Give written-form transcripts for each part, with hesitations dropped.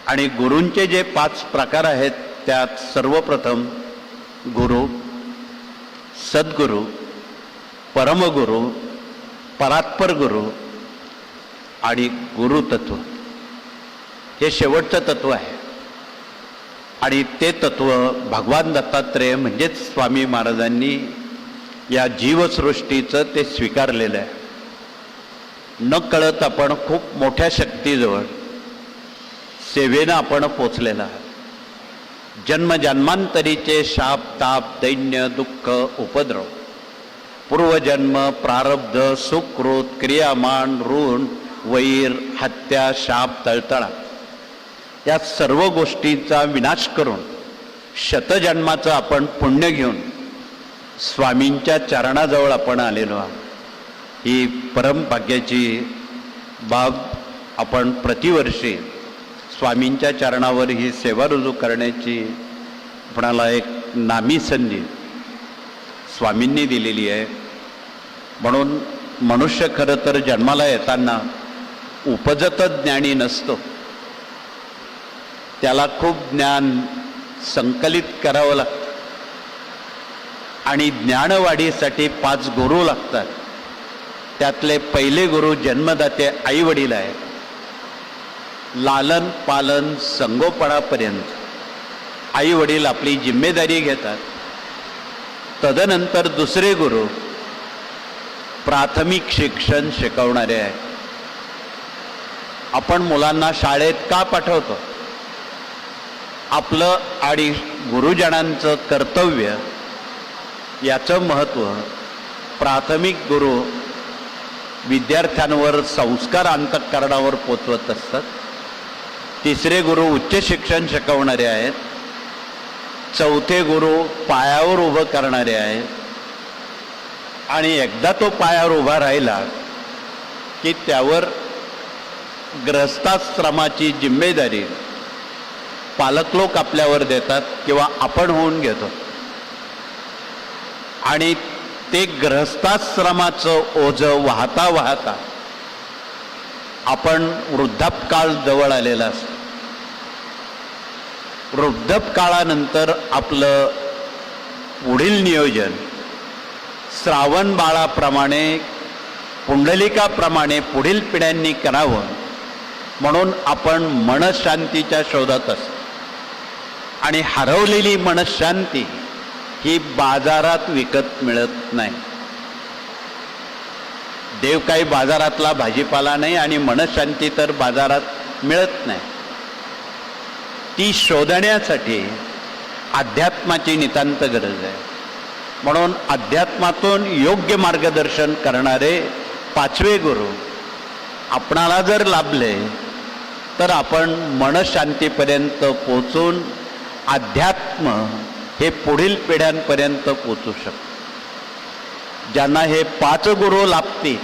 आणि गुरूंचे जे 5 प्रकार आहेत त्यात सर्वप्रथम गुरु, सद्गुरु, परमगुरु, परात्पर गुरु आणि गुरुतत्व हे शेवटचं तत्व आहे. आणि ते तत्व भगवान दत्तात्रेय म्हणजेच स्वामी महाराजांनी या जीवसृष्टीचं ते स्वीकारलेलं आहे. न कळत आपण खूप मोठ्या शक्तीजवळ सेवेनं आपण पोचलेला आहे. जन्मजन्मांतरीचे शाप, ताप, दैन्य, दुःख, उपद्रव, पूर्वजन्म, प्रारब्ध, सुकृत, क्रियामान, ऋण, वैर, हत्या, शाप, तळतळा या सर्व गोष्टींचा विनाश करून शतजन्माचं आपण पुण्य घेऊन स्वामींच्या चरणाजवळ आपण आलेलो आहोत. ही परमभाग्याची बाब. आपण प्रतिवर्षी स्वामींच्या चरणावर ही सेवा रुजू करण्याची आपणाला एक नामी संधी स्वामींनी दिलेली आहे. म्हणून मनुष्य खरं तर जन्माला येताना उपजत ज्ञानी नसतो. त्याला खूप ज्ञान संकलित करावं लागतं आणि ज्ञानवाढीसाठी 5 गुरु लागतात. त्यातले पहिले गुरु जन्मदाते आई वडील आहेत. लालन पालन संगोपणापर्यंत आई वडील आपली जिम्मेदारी घेतात. तदनंतर दुसरे गुरु प्राथमिक शिक्षण शिकवणारे आहेत. आपण मुलांना शाळेत का पाठवतो? आपलं आणि गुरुजनांचं कर्तव्य याचं महत्त्व. प्राथमिक गुरु विद्यार्थ्यांवर संस्कार अंतःकरणावर पोचवत असतात. तिसरे गुरु उच्च शिक्षण शिकवणारे आहेत. चौथे गुरु पायावर उभं करणारे आहेत. आणि एकदा तो पायावर उभा राहिला की त्यावर ग्रहस्थाश्रमाची जिम्मेदारी पालक लोक आपल्यावर देतात किंवा आपण होऊन घेतो. आणि ते ग्रहस्थाश्रमाचं ओझं वाहता वाहता आपण वृद्धापकाळ जवळ आलेला असतो. वृद्धापकाळानंतर आपलं पुढील नियोजन श्रावण बाळाप्रमाणे, पुंडलिकाप्रमाणे पुढील पिढ्यांनी करावं म्हणून आपण मनशांतीच्या शोधात असतो. आणि हरवलेली मनशांती ही बाजारात विकत मिळत नाही. देव काही बाजारातला भाजीपाला नाही आणि मनशांती तर बाजारात मिळत नाही. ती शोधण्यासाठी अध्यात्माची नितांत गरज आहे. म्हणून अध्यात्मातून योग्य मार्गदर्शन करणारे 5वे गुरु आपणाला जर लाभले तर आपण मनशांतीपर्यंत पोचून अध्यात्म हे पुढील पिढ्यांपर्यंत पोचू शकतो. ज्यांना हे 5 गुरु लाभतील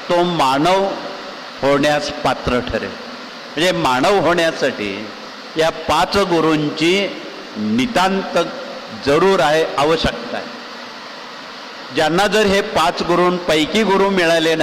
तो मानव होण्यास पात्र ठरेल. म्हणजे मानव होण्यासाठी या 5 गुरूंची नितांत जरूर आहे, आवश्यकता आहे. ज्यांना जर हे 5 गुरूंपैकी गुरु मिळाले नाही